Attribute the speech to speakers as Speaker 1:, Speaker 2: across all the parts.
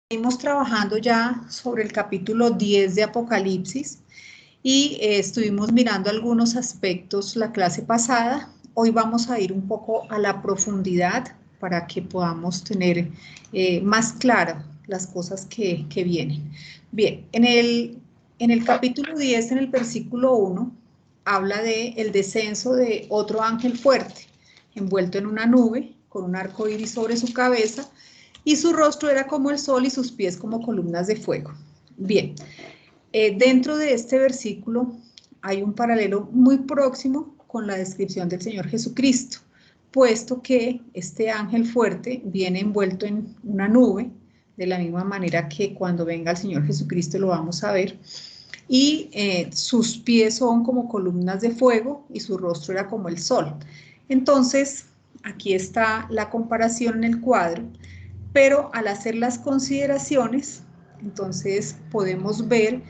Speaker 1: Seguimos trabajando ya sobre el capítulo 10 de Apocalipsis y estuvimos mirando algunos aspectos la clase pasada. Hoy vamos a ir un poco a la profundidad para que podamos tener más claro las cosas que vienen. Bien, en el capítulo 10, en el versículo 1, habla de el descenso de otro ángel fuerte, envuelto en una nube, con un arco iris sobre su cabeza, y su rostro era como el sol y sus pies como columnas de fuego. Bien, dentro de este versículo hay un paralelo muy próximo con la descripción del Señor Jesucristo, puesto que este ángel fuerte viene envuelto en una nube, de la misma manera que cuando venga el Señor Jesucristo lo vamos a ver, y sus pies son como columnas de fuego y su rostro era como el sol. Entonces, aquí está la comparación en el cuadro, pero al hacer las consideraciones, entonces podemos ver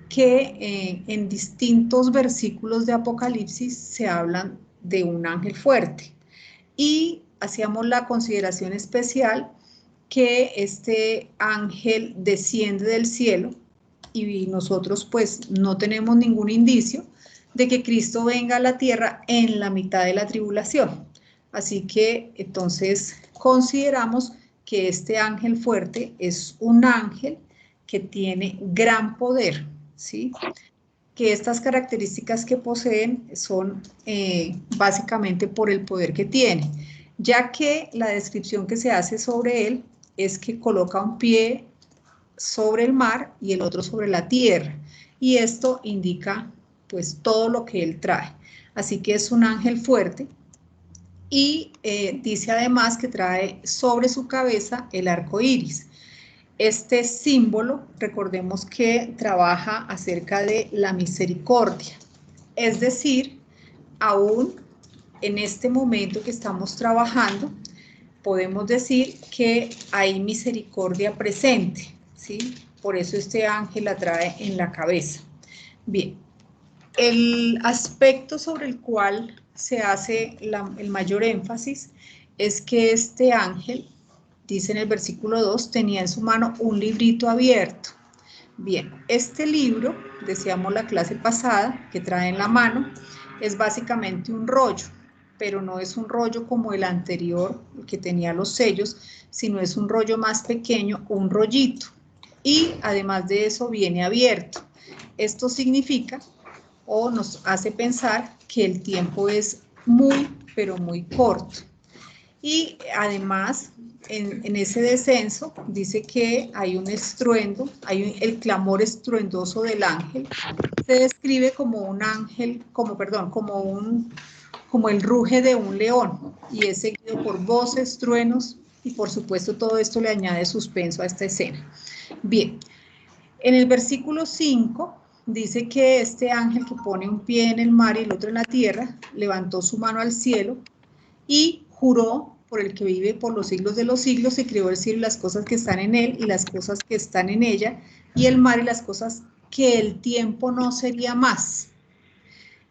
Speaker 1: que en distintos versículos de Apocalipsis se hablan de un ángel fuerte. Y hacíamos la consideración especial que este ángel desciende del cielo y nosotros pues no tenemos ningún indicio de que Cristo venga a la tierra en la mitad de la tribulación. Así que entonces consideramos que este ángel fuerte es un ángel que tiene gran poder, ¿sí? Que estas características que poseen son básicamente por el poder que tiene, ya que la descripción que se hace sobre él es que coloca un pie sobre el mar y el otro sobre la tierra, y esto indica pues todo lo que él trae. Así que es un ángel fuerte, y dice además que trae sobre su cabeza el arco iris. Este símbolo, recordemos que trabaja acerca de la misericordia, es decir, aún en este momento que estamos trabajando, podemos decir que hay misericordia presente, ¿sí? Por eso este ángel la trae en la cabeza. Bien, el aspecto sobre el cual se hace el mayor énfasis es que este ángel, dice en el versículo 2, tenía en su mano un librito abierto. Bien, este libro, decíamos la clase pasada, que trae en la mano, es básicamente un rollo, pero no es un rollo como el anterior, el que tenía los sellos, sino es un rollo más pequeño, un rollito. Y además de eso viene abierto. Esto significa o nos hace pensar que el tiempo es muy, pero muy corto. Y además, en ese descenso, dice que hay un estruendo, el clamor estruendoso del ángel. Se describe como un ángel, como el ruge de un león, y es seguido por voces, truenos, y por supuesto todo esto le añade suspenso a esta escena. Bien, en el versículo 5 dice que este ángel que pone un pie en el mar y el otro en la tierra, levantó su mano al cielo y juró por el que vive por los siglos de los siglos, y creó el cielo y las cosas que están en él y las cosas que están en ella, y el mar y las cosas que el tiempo no sería más.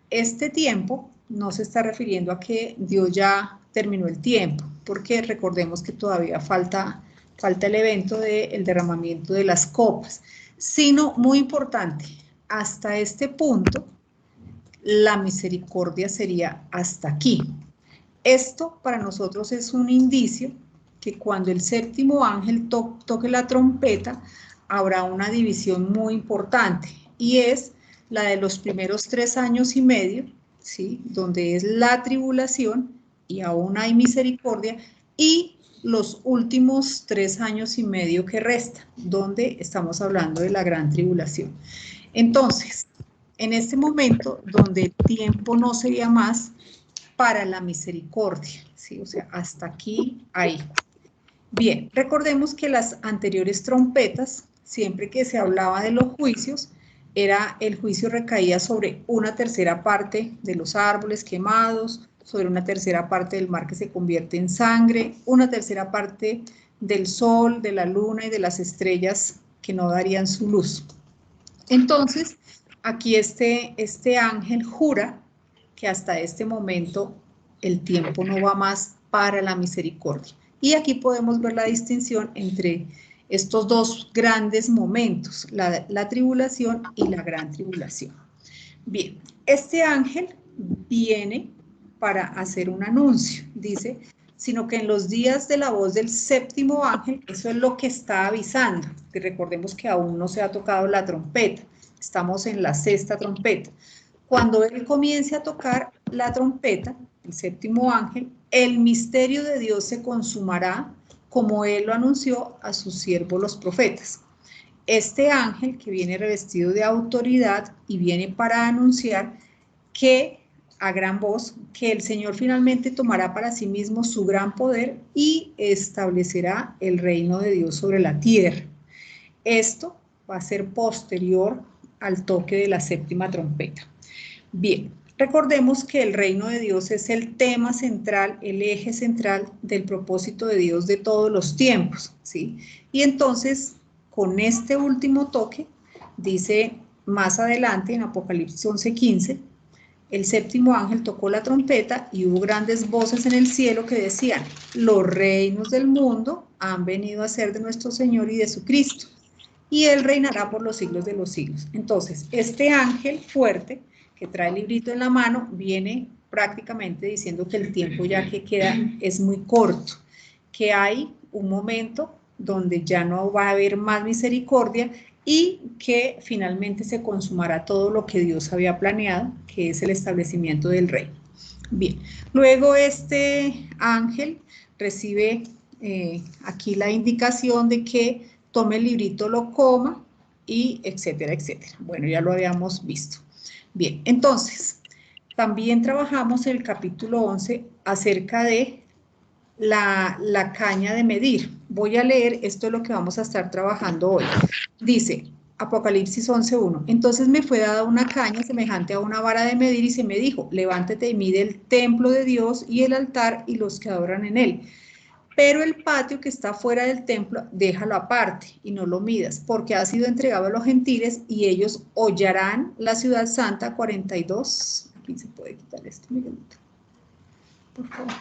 Speaker 1: Este tiempo no se está refiriendo a que Dios ya terminó el tiempo, porque recordemos que todavía falta el evento del derramamiento de las copas, sino, muy importante, hasta este punto, la misericordia sería hasta aquí. Esto para nosotros es un indicio que cuando el séptimo ángel toque la trompeta, habrá una división muy importante, y es la de los primeros 3 años y medio, ¿sí? Donde es la tribulación y aún hay misericordia, y los últimos 3 años y medio que restan, donde estamos hablando de la gran tribulación. Entonces, en este momento donde el tiempo no sería más para la misericordia, ¿sí? O sea, hasta aquí, ahí. Bien, recordemos que las anteriores trompetas, siempre que se hablaba de los juicios, el juicio recaía sobre una tercera parte de los árboles quemados, sobre una tercera parte del mar que se convierte en sangre, una tercera parte del sol, de la luna y de las estrellas que no darían su luz. Entonces, aquí este ángel jura que hasta este momento el tiempo no va más para la misericordia. Y aquí podemos ver la distinción entre estos dos grandes momentos, la tribulación y la gran tribulación. Bien, este ángel viene para hacer un anuncio, dice, sino que en los días de la voz del séptimo ángel, eso es lo que está avisando, que recordemos que aún no se ha tocado la trompeta, estamos en la sexta trompeta. Cuando él comience a tocar la trompeta, el séptimo ángel, el misterio de Dios se consumará como él lo anunció a sus siervos los profetas. Este ángel que viene revestido de autoridad y viene para anunciar que a gran voz que el Señor finalmente tomará para sí mismo su gran poder y establecerá el reino de Dios sobre la tierra. Esto va a ser posterior al toque de la séptima trompeta. Bien, recordemos que el reino de Dios es el tema central, el eje central del propósito de Dios de todos los tiempos, ¿sí? Y entonces, con este último toque, dice más adelante en Apocalipsis 11:15, el séptimo ángel tocó la trompeta y hubo grandes voces en el cielo que decían, los reinos del mundo han venido a ser de nuestro Señor y de su Cristo, y Él reinará por los siglos de los siglos. Entonces, este ángel fuerte, que trae el librito en la mano, viene prácticamente diciendo que el tiempo ya que queda es muy corto, que hay un momento donde ya no va a haber más misericordia y que finalmente se consumará todo lo que Dios había planeado, que es el establecimiento del reino. Bien, luego este ángel recibe aquí la indicación de que tome el librito, lo coma y etcétera, etcétera. Bueno, ya lo habíamos visto. Bien, entonces, también trabajamos en el capítulo 11 acerca de la caña de medir. Voy a leer, esto es lo que vamos a estar trabajando hoy. Dice, Apocalipsis 11:1, entonces me fue dada una caña semejante a una vara de medir y se me dijo, levántate y mide el templo de Dios y el altar y los que adoran en él. Pero el patio que está fuera del templo, déjalo aparte y no lo midas, porque ha sido entregado a los gentiles y ellos hollarán la ciudad santa 42. Aquí se puede quitar esto, Miguelito, por favor.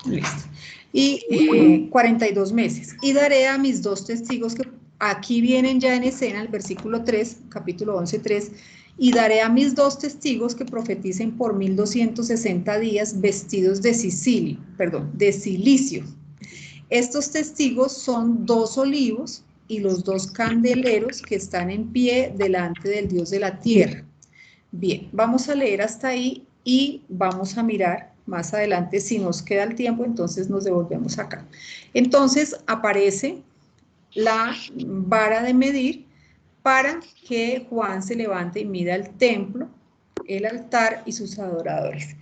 Speaker 1: Listo. Y 42 meses. Y daré a mis dos testigos que aquí vienen ya en escena, el versículo 3, capítulo 11:3, y daré a mis dos testigos que profeticen por 1260 días vestidos de silicio. Estos testigos son dos olivos y los dos candeleros que están en pie delante del Dios de la tierra. Bien, vamos a leer hasta ahí y vamos a mirar más adelante si nos queda el tiempo, entonces nos devolvemos acá. Entonces aparece la vara de medir para que Juan se levante y mida el templo, el altar y sus adoradores.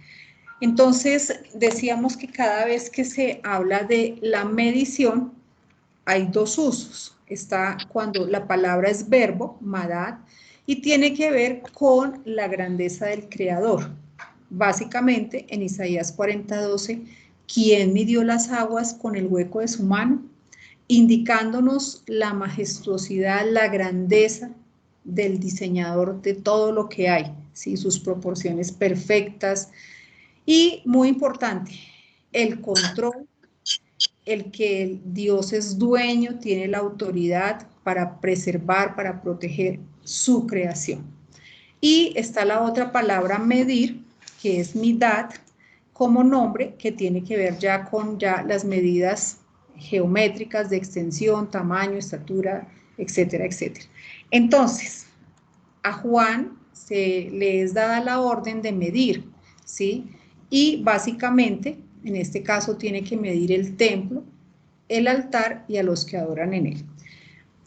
Speaker 1: Entonces decíamos que cada vez que se habla de la medición hay dos usos. Está cuando la palabra es verbo, madad, y tiene que ver con la grandeza del Creador. Básicamente, en Isaías 40:12, ¿quién midió las aguas con el hueco de su mano? Indicándonos la majestuosidad, la grandeza del diseñador de todo lo que hay, ¿sí? Sus proporciones perfectas. Y muy importante, el control, el que Dios es dueño, tiene la autoridad para preservar, para proteger su creación. Y está la otra palabra medir, que es midad, como nombre, que tiene que ver ya con las medidas geométricas de extensión, tamaño, estatura, etcétera, etcétera. Entonces, a Juan se le es dada la orden de medir, ¿sí? Y básicamente, en este caso, tiene que medir el templo, el altar y a los que adoran en él.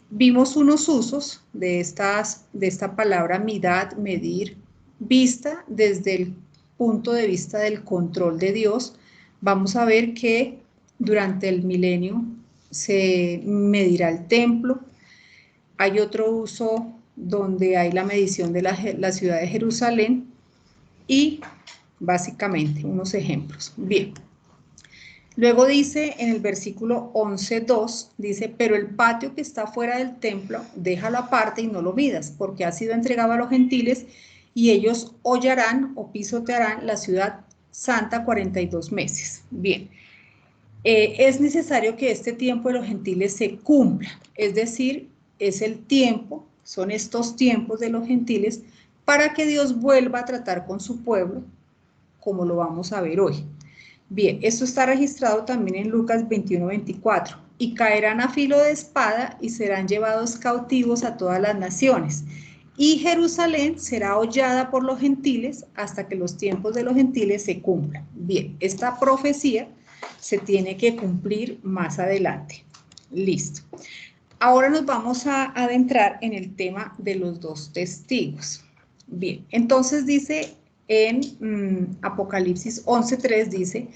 Speaker 1: Vimos unos usos de esta palabra midad, medir, vista desde el punto de vista del control de Dios. Vamos a ver que durante el milenio se medirá el templo. Hay otro uso donde hay la medición de la ciudad de Jerusalén y básicamente unos ejemplos. Bien. Luego dice en el versículo 11:2, dice, pero el patio que está fuera del templo, déjalo aparte y no lo midas, porque ha sido entregado a los gentiles y ellos hollarán o pisotearán la ciudad Santa 42 meses. Bien, es necesario que este tiempo de los gentiles se cumpla, es decir, es el tiempo, son estos tiempos de los gentiles para que Dios vuelva a tratar con su pueblo, como lo vamos a ver hoy. Bien, esto está registrado también en Lucas 21:24. Y caerán a filo de espada y serán llevados cautivos a todas las naciones. Y Jerusalén será hollada por los gentiles hasta que los tiempos de los gentiles se cumplan. Bien, esta profecía se tiene que cumplir más adelante. Listo. Ahora nos vamos a adentrar en el tema de los dos testigos. Bien, entonces dice en Apocalipsis 11:3 dice,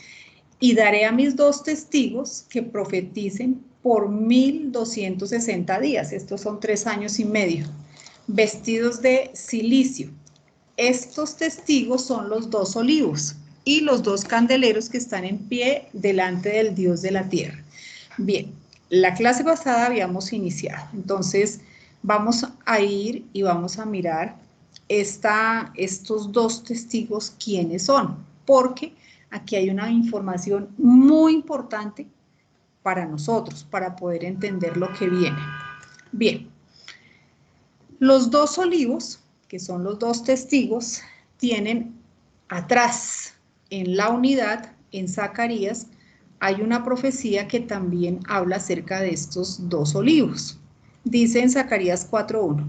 Speaker 1: y daré a mis dos testigos que profeticen por 1260 días, estos son 3 años y medio, vestidos de cilicio. Estos testigos son los dos olivos y los dos candeleros que están en pie delante del Dios de la tierra. Bien, la clase pasada habíamos iniciado, entonces vamos a ir y vamos a mirar estos dos testigos quiénes son, porque aquí hay una información muy importante para nosotros, para poder entender lo que viene. Bien, los dos olivos, que son los dos testigos, tienen atrás, en la unidad, en Zacarías, hay una profecía que también habla acerca de estos dos olivos. Dice en Zacarías 4:1,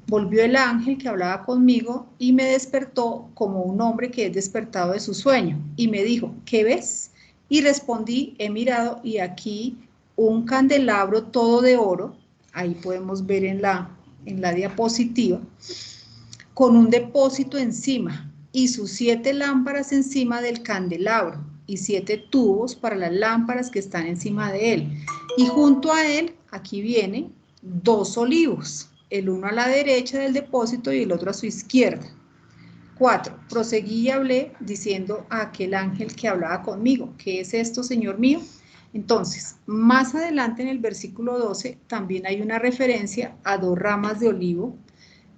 Speaker 1: volvió el ángel que hablaba conmigo y me despertó como un hombre que es despertado de su sueño, y me dijo, ¿qué ves? Y respondí, he mirado y aquí un candelabro todo de oro, ahí podemos ver en la diapositiva, con un depósito encima y sus 7 lámparas encima del candelabro y 7 tubos para las lámparas que están encima de él. Y junto a él, aquí viene, 2 olivos, el uno a la derecha del depósito y el otro a su izquierda. 4. Proseguí y hablé diciendo a aquel ángel que hablaba conmigo, ¿qué es esto, Señor mío? Entonces, más adelante en el versículo 12 también hay una referencia a 2 ramas de olivo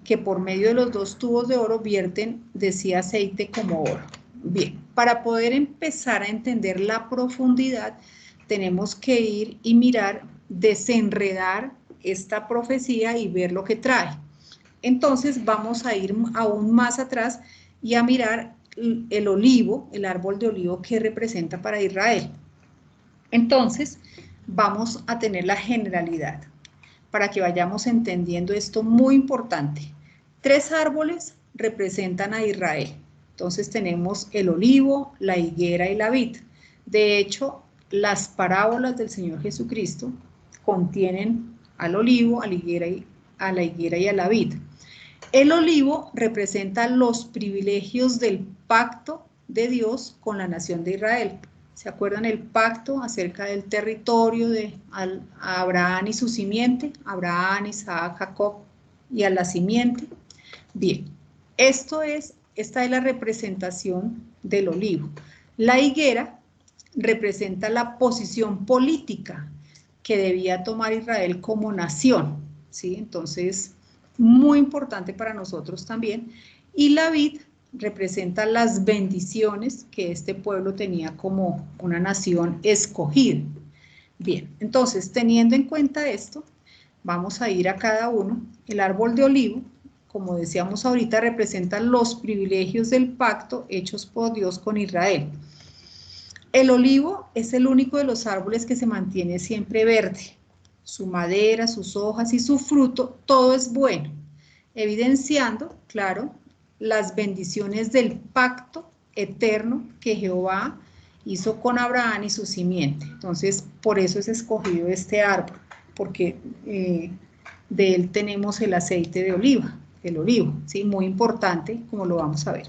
Speaker 1: que por medio de los 2 tubos de oro vierten de sí aceite como oro. Bien, para poder empezar a entender la profundidad, tenemos que ir y mirar, desenredar esta profecía y ver lo que trae. Entonces vamos a ir aún más atrás y a mirar el olivo, el árbol de olivo que representa para Israel. Entonces vamos a tener la generalidad para que vayamos entendiendo esto muy importante. 3 árboles representan a Israel. Entonces tenemos el olivo, la higuera y la vid. De hecho, las parábolas del Señor Jesucristo contienen al olivo, a la higuera y a la vid. El olivo representa los privilegios del pacto de Dios con la nación de Israel. ¿Se acuerdan el pacto acerca del territorio de Abraham y su simiente? Abraham, Isaac, Jacob y a la simiente. Bien, esta es la representación del olivo. La higuera representa la posición política que debía tomar Israel como nación, ¿sí? Entonces, muy importante para nosotros también. Y la vid representa las bendiciones que este pueblo tenía como una nación escogida. Bien, entonces, teniendo en cuenta esto, vamos a ir a cada uno. El árbol de olivo, como decíamos ahorita, representa los privilegios del pacto hechos por Dios con Israel. El olivo es el único de los árboles que se mantiene siempre verde. Su madera, sus hojas y su fruto, todo es bueno, evidenciando, claro, las bendiciones del pacto eterno que Jehová hizo con Abraham y su simiente. Entonces, por eso es escogido este árbol, porque de él tenemos el aceite de oliva, el olivo, ¿sí? Muy importante, como lo vamos a ver.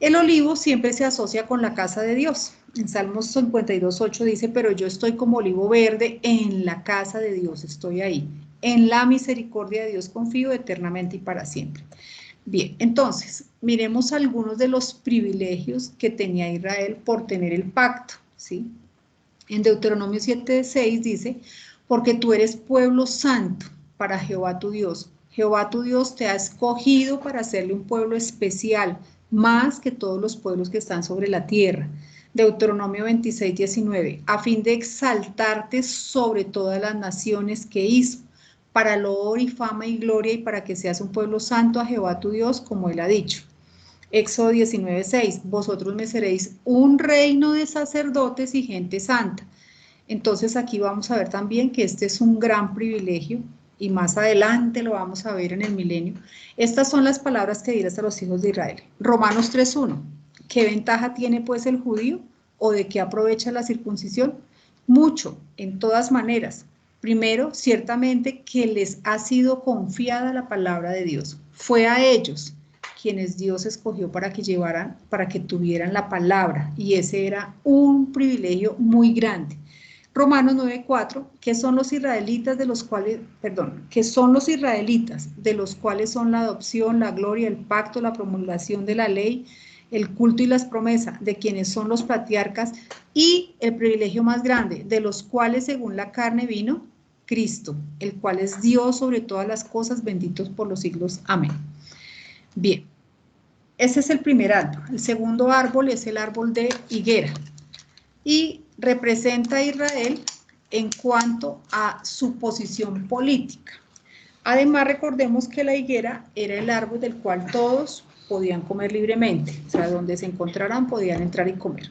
Speaker 1: El olivo siempre se asocia con la casa de Dios. En Salmos 52:8 dice, pero yo estoy como olivo verde en la casa de Dios, estoy ahí. En la misericordia de Dios confío eternamente y para siempre. Bien, entonces, miremos algunos de los privilegios que tenía Israel por tener el pacto, ¿sí? En Deuteronomio 7:6 dice, porque tú eres pueblo santo para Jehová tu Dios. Jehová tu Dios te ha escogido para hacerle un pueblo especial, más que todos los pueblos que están sobre la tierra. Deuteronomio 26, 19, a fin de exaltarte sobre todas las naciones que hizo, para loor y fama y gloria, y para que seas un pueblo santo a Jehová tu Dios, como él ha dicho. Éxodo 19, 6, vosotros me seréis un reino de sacerdotes y gente santa. Entonces aquí vamos a ver también que este es un gran privilegio, y más adelante lo vamos a ver en el milenio. Estas son las palabras que dirás a los hijos de Israel. Romanos 3:1. ¿Qué ventaja tiene pues el judío? ¿O de qué aprovecha la circuncisión? Mucho, en todas maneras. Primero, ciertamente que les ha sido confiada la palabra de Dios. Fue a ellos quienes Dios escogió para que tuvieran la palabra, y ese era un privilegio muy grande. Romanos 9:4, que son los israelitas de los cuales, que son los israelitas de los cuales son la adopción, la gloria, el pacto, la promulgación de la ley, el culto y las promesas, de quienes son los patriarcas, y el privilegio más grande, de los cuales según la carne vino Cristo, el cual es Dios sobre todas las cosas, benditos por los siglos. Amén. Bien, ese es el primer árbol. El segundo árbol es el árbol de higuera, y representa a Israel en cuanto a su posición política. Además, recordemos que la higuera era el árbol del cual todos podían comer libremente, o sea, donde se encontraran podían entrar y comer.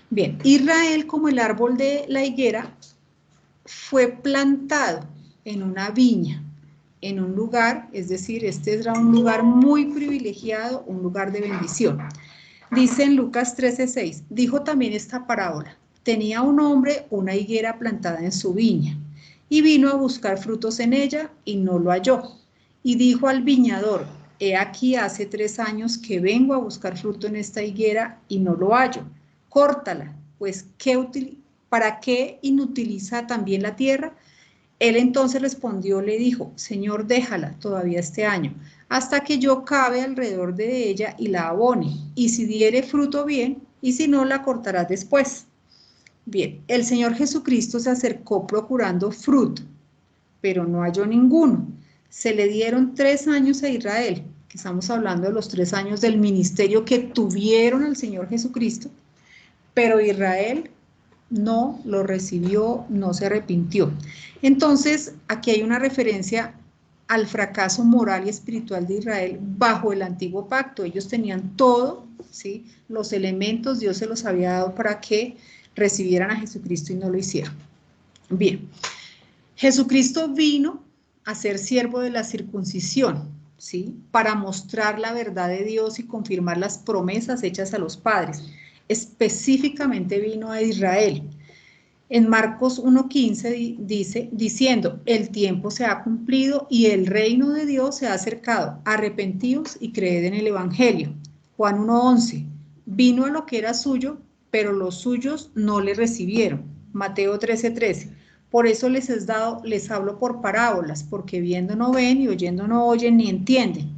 Speaker 1: Bien, Israel, como el árbol de la higuera, fue plantado en una viña, en un lugar, es decir, este era un lugar muy privilegiado, un lugar de bendición. Dice en Lucas 13:6, dijo también esta parábola: tenía un hombre una higuera plantada en su viña, y vino a buscar frutos en ella, y no lo halló. Y dijo al viñador: he aquí hace 3 años que vengo a buscar fruto en esta higuera, y no lo hallo. Córtala, pues ¿para qué inutiliza también la tierra? Él entonces respondió, le dijo: Señor, déjala todavía este año, hasta que yo cabe alrededor de ella y la abone, y si diere fruto bien, y si no, la cortarás después. Bien, el Señor Jesucristo se acercó procurando fruto, pero no halló ninguno. Se le dieron 3 años a Israel, que estamos hablando de los 3 años del ministerio que tuvieron al Señor Jesucristo, pero Israel no lo recibió, no se arrepintió. Entonces, aquí hay una referencia al fracaso moral y espiritual de Israel bajo el antiguo pacto. Ellos tenían todo, ¿sí? Los elementos Dios se los había dado para que recibieran a Jesucristo y no lo hicieron. Bien, Jesucristo vino a ser siervo de la circuncisión, ¿sí? Para mostrar la verdad de Dios y confirmar las promesas hechas a los padres. Específicamente vino a Israel. En Marcos 1:15 dice, diciendo, el tiempo se ha cumplido y el reino de Dios se ha acercado, arrepentíos y creed en el evangelio. Juan 1:11, vino a lo que era suyo, pero los suyos no le recibieron. Mateo 13:13, por eso les hablo por parábolas, porque viendo no ven y oyendo no oyen ni entienden.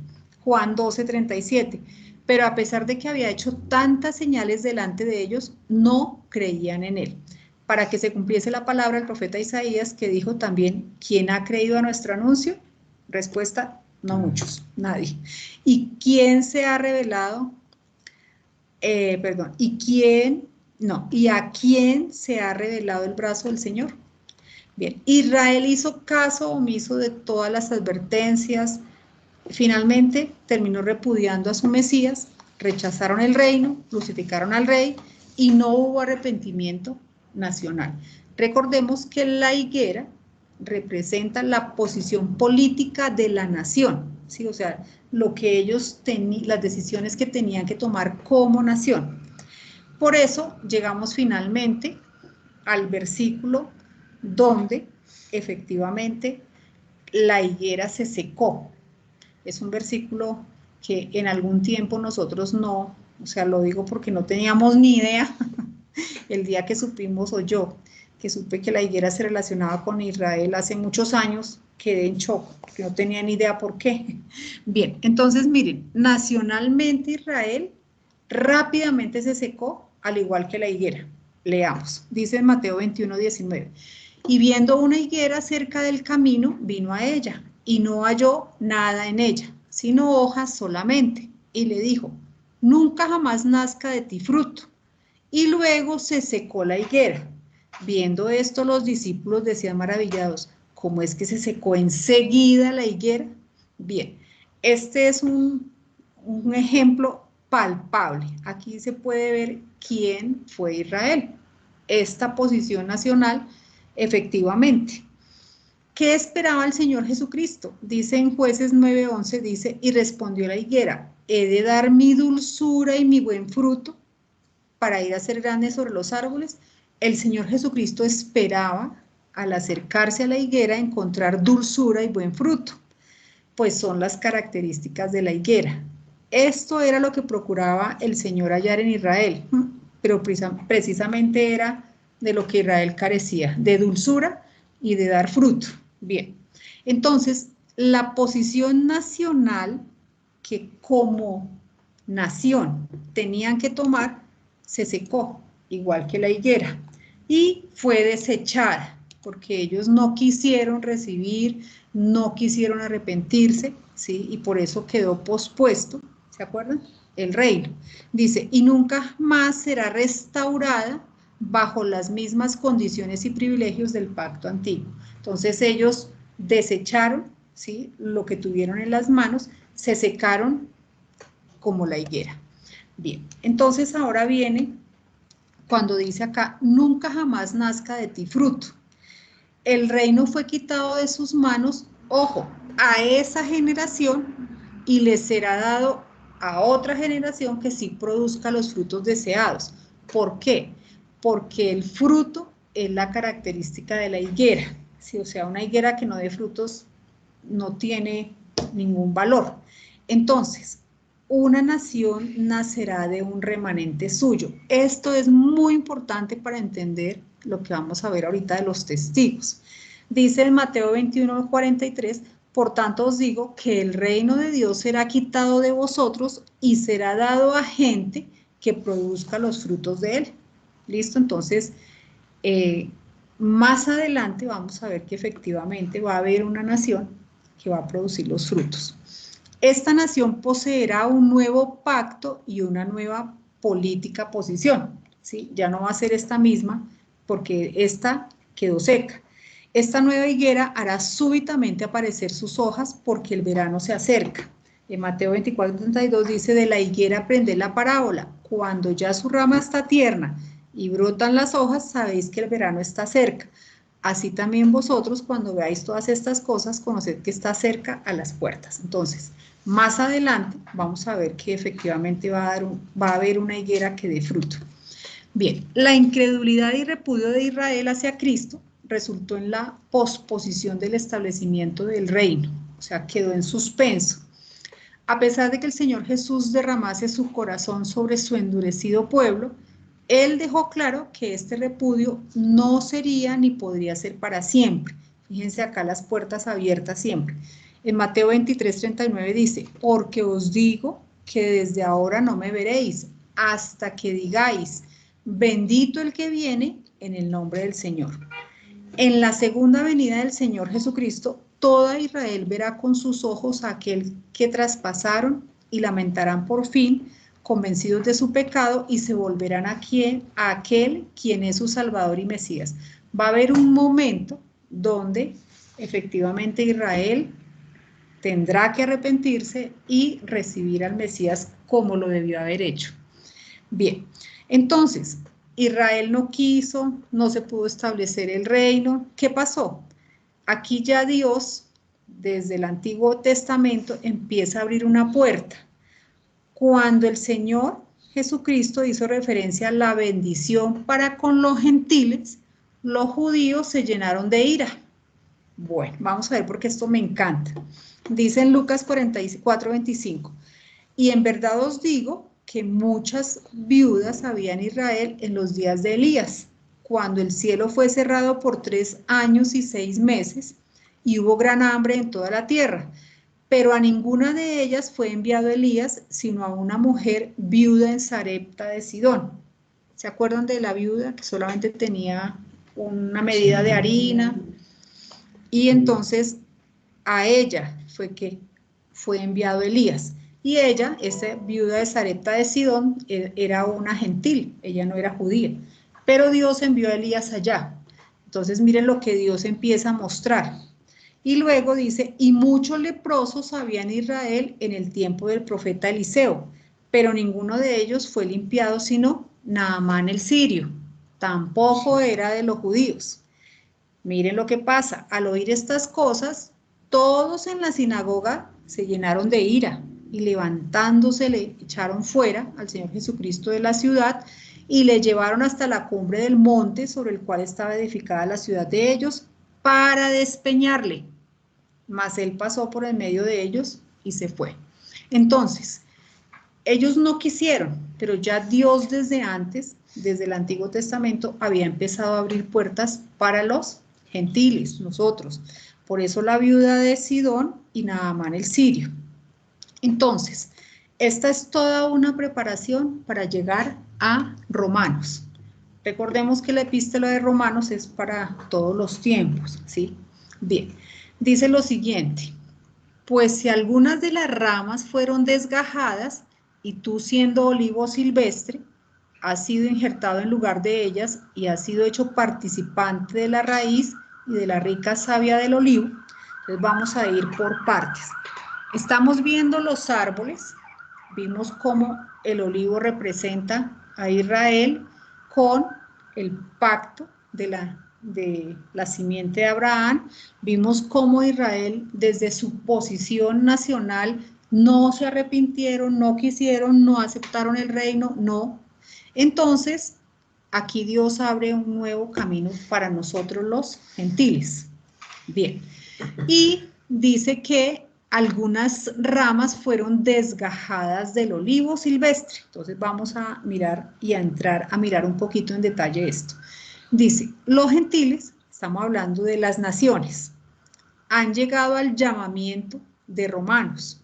Speaker 1: Juan 12:37, pero a pesar de que había hecho tantas señales delante de ellos, no creían en él. Para que se cumpliese la palabra del profeta Isaías, que dijo también, ¿quién ha creído a nuestro anuncio? Respuesta, no muchos, nadie. ¿Y quién se ha revelado? ¿Y a quién se ha revelado el brazo del Señor? Bien, Israel hizo caso omiso de todas las advertencias, finalmente terminó repudiando a su Mesías, rechazaron el reino, crucificaron al rey y no hubo arrepentimiento nacional. Recordemos que la higuera representa la posición política de la nación, ¿sí? O sea, lo que ellos las decisiones que tenían que tomar como nación. Por eso llegamos finalmente al versículo donde efectivamente la higuera se secó. Es un versículo que en algún tiempo nosotros no, o sea, lo digo porque no teníamos ni idea. El día que supimos, o yo, que supe que la higuera se relacionaba con Israel hace muchos años, quedé en shock, porque no tenía ni idea por qué. Bien, entonces miren, nacionalmente Israel rápidamente se secó, al igual que la higuera. Leamos, dice en Mateo 21:19. Y viendo una higuera cerca del camino, vino a ella, y no halló nada en ella, sino hojas solamente. Y le dijo, nunca jamás nazca de ti fruto. Y luego se secó la higuera. Viendo esto, los discípulos decían maravillados, ¿cómo es que se secó enseguida la higuera? Bien, este es un ejemplo palpable. Aquí se puede ver quién fue Israel. Esta posición nacional, efectivamente. ¿Qué esperaba el Señor Jesucristo? Dice en Jueces 9:11, dice, y respondió la higuera, ¿he de dar mi dulzura y mi buen fruto para ir a ser grande sobre los árboles? El Señor Jesucristo esperaba, al acercarse a la higuera, encontrar dulzura y buen fruto, pues son las características de la higuera. Esto era lo que procuraba el Señor hallar en Israel, pero precisamente era de lo que Israel carecía, de dulzura y de dar fruto. Bien, entonces la posición nacional que como nación tenían que tomar se secó, igual que la higuera, y fue desechada, porque ellos no quisieron recibir, no quisieron arrepentirse, ¿sí? Y por eso quedó pospuesto, ¿se acuerdan? El reino. Dice, y nunca más será restaurada bajo las mismas condiciones y privilegios del pacto antiguo. Entonces ellos desecharon, ¿sí?, lo que tuvieron en las manos, se secaron como la higuera. Bien, entonces ahora viene cuando dice acá, nunca jamás nazca de ti fruto. El reino fue quitado de sus manos, ojo, a esa generación, y les será dado a otra generación que sí produzca los frutos deseados. ¿Por qué? Porque el fruto es la característica de la higuera, ¿sí? O sea, una higuera que no dé frutos no tiene ningún valor. Entonces, una nación nacerá de un remanente suyo. Esto es muy importante para entender lo que vamos a ver ahorita de los testigos. Dice en Mateo 21:43, por tanto os digo que el reino de Dios será quitado de vosotros y será dado a gente que produzca los frutos de él. ¿Listo? Entonces, más adelante vamos a ver que efectivamente va a haber una nación que va a producir los frutos. Esta nación poseerá un nuevo pacto y una nueva política posición, ¿sí? Ya no va a ser esta misma porque esta quedó seca. Esta nueva higuera hará súbitamente aparecer sus hojas porque el verano se acerca. En Mateo 24:32 dice, de la higuera aprended la parábola, cuando ya su rama está tierna y brotan las hojas, sabéis que el verano está cerca. Así también vosotros, cuando veáis todas estas cosas, conoced que está cerca a las puertas. Entonces, más adelante vamos a ver que efectivamente va a haber una higuera que dé fruto. Bien, la incredulidad y repudio de Israel hacia Cristo resultó en la posposición del establecimiento del reino, o sea, quedó en suspenso. A pesar de que el Señor Jesús derramase su corazón sobre su endurecido pueblo, Él dejó claro que este repudio no sería ni podría ser para siempre. Fíjense acá las puertas abiertas siempre. En Mateo 23:39 dice, porque os digo que desde ahora no me veréis, hasta que digáis, bendito el que viene en el nombre del Señor. En la segunda venida del Señor Jesucristo, toda Israel verá con sus ojos a aquel que traspasaron y lamentarán por fin, convencidos de su pecado, y se volverán a aquel quien es su Salvador y Mesías. Va a haber un momento donde efectivamente Israel tendrá que arrepentirse y recibir al Mesías como lo debió haber hecho. Bien, entonces, Israel no quiso, no se pudo establecer el reino. ¿Qué pasó? Aquí ya Dios, desde el Antiguo Testamento, empieza a abrir una puerta. Cuando el Señor Jesucristo hizo referencia a la bendición para con los gentiles, los judíos se llenaron de ira. Bueno, vamos a ver porque esto me encanta. Dice en Lucas 44:25, y en verdad os digo que muchas viudas había en Israel en los días de Elías, cuando el cielo fue cerrado por 3 años y 6 meses, y hubo gran hambre en toda la tierra. Pero a ninguna de ellas fue enviado Elías, sino a una mujer viuda en Sarepta de Sidón. ¿Se acuerdan de la viuda que solamente tenía una medida de harina? Y entonces a ella fue que fue enviado Elías. Y ella, esa viuda de Sarepta de Sidón, era una gentil, ella no era judía, pero Dios envió a Elías allá. Entonces miren lo que Dios empieza a mostrar. Y luego dice, y muchos leprosos había en Israel en el tiempo del profeta Eliseo, pero ninguno de ellos fue limpiado sino Naamán el sirio, tampoco era de los judíos. Miren lo que pasa, al oír estas cosas, todos en la sinagoga se llenaron de ira y levantándose le echaron fuera al Señor Jesucristo de la ciudad y le llevaron hasta la cumbre del monte sobre el cual estaba edificada la ciudad de ellos para despeñarle. Mas él pasó por el medio de ellos y se fue. Entonces, ellos no quisieron, pero ya Dios desde antes, desde el Antiguo Testamento, había empezado a abrir puertas para los gentiles, nosotros. Por eso la viuda de Sidón y Naamán el sirio. Entonces, esta es toda una preparación para llegar a Romanos. Recordemos que la epístola de Romanos es para todos los tiempos, ¿sí? Bien, dice lo siguiente, pues si algunas de las ramas fueron desgajadas y tú siendo olivo silvestre, has sido injertado en lugar de ellas y has sido hecho participante de la raíz y de la rica savia del olivo. Entonces vamos a ir por partes. Estamos viendo los árboles, vimos cómo el olivo representa a Israel con el pacto de la simiente de Abraham, vimos cómo Israel desde su posición nacional no se arrepintieron, no quisieron, no aceptaron el reino, no. Entonces, aquí Dios abre un nuevo camino para nosotros los gentiles. Bien, y dice que algunas ramas fueron desgajadas del olivo silvestre. Entonces vamos a mirar y a entrar a mirar un poquito en detalle esto. Dice, los gentiles, estamos hablando de las naciones, han llegado al llamamiento de Romanos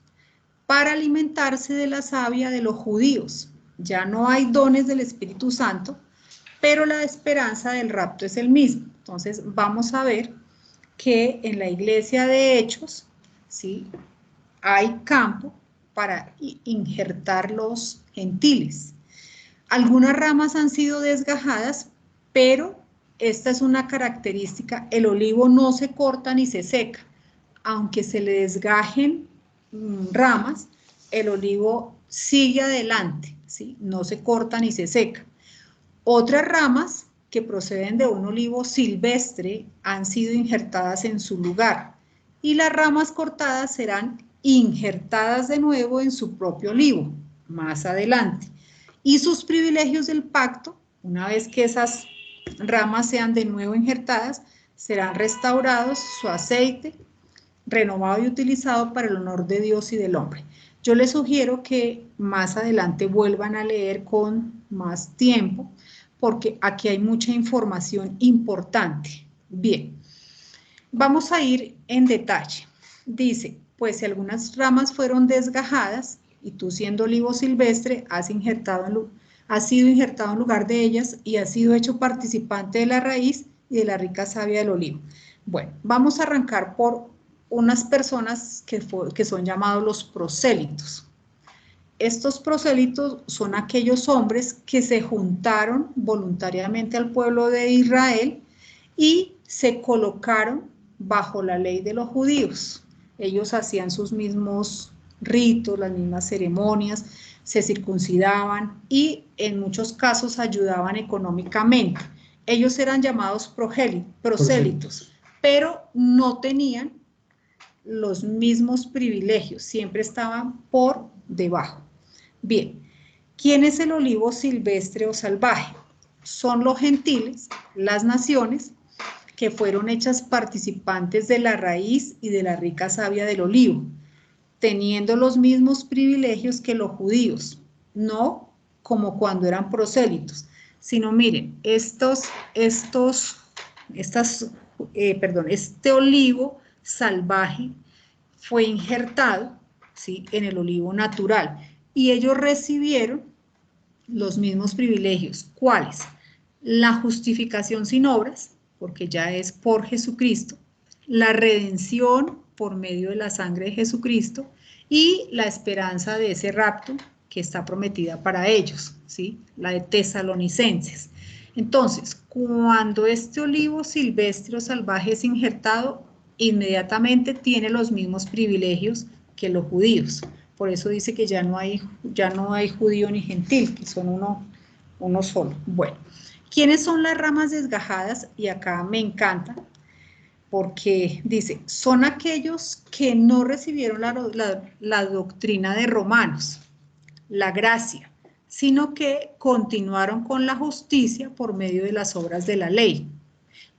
Speaker 1: para alimentarse de la savia de los judíos. Ya no hay dones del Espíritu Santo, pero la esperanza del rapto es el mismo. Entonces vamos a ver que en la iglesia de Hechos, ¿sí?, hay campo para injertar los gentiles. Algunas ramas han sido desgajadas, pero esta es una característica, el olivo no se corta ni se seca, aunque se le desgajen ramas, el olivo sigue adelante, ¿sí?, no se corta ni se seca. Otras ramas que proceden de un olivo silvestre han sido injertadas en su lugar y las ramas cortadas serán injertadas de nuevo en su propio olivo más adelante. Y sus privilegios del pacto, una vez que esas ramas sean de nuevo injertadas, serán restaurados, su aceite renovado y utilizado para el honor de Dios y del hombre. Yo les sugiero que más adelante vuelvan a leer con más tiempo, porque aquí hay mucha información importante. Bien, vamos a ir en detalle. Dice, pues si algunas ramas fueron desgajadas y tú siendo olivo silvestre has sido injertado en lugar de ellas y has sido hecho participante de la raíz y de la rica savia del olivo. Bueno, vamos a arrancar por unas personas que son llamados los prosélitos. Estos prosélitos son aquellos hombres que se juntaron voluntariamente al pueblo de Israel y se colocaron bajo la ley de los judíos. Ellos hacían sus mismos ritos, las mismas ceremonias, se circuncidaban y en muchos casos ayudaban económicamente. Ellos eran llamados prosélitos, pero no tenían los mismos privilegios, siempre estaban por debajo. Bien, ¿quién es el olivo silvestre o salvaje? Son los gentiles, las naciones, que fueron hechas participantes de la raíz y de la rica savia del olivo, teniendo los mismos privilegios que los judíos, no como cuando eran prosélitos, sino miren, este olivo salvaje fue injertado, ¿sí?, en el olivo natural y ellos recibieron los mismos privilegios. ¿Cuáles? La justificación sin obras, porque ya es por Jesucristo, la redención por medio de la sangre de Jesucristo y la esperanza de ese rapto que está prometida para ellos, ¿sí? La de Tesalonicenses. Entonces, cuando este olivo silvestre o salvaje es injertado, inmediatamente tiene los mismos privilegios que los judíos. Por eso dice que ya no hay judío ni gentil, que son uno solo. Bueno, ¿quiénes son las ramas desgajadas? Y acá me encanta, porque dice, son aquellos que no recibieron la doctrina de Romanos, la gracia, sino que continuaron con la justicia por medio de las obras de la ley.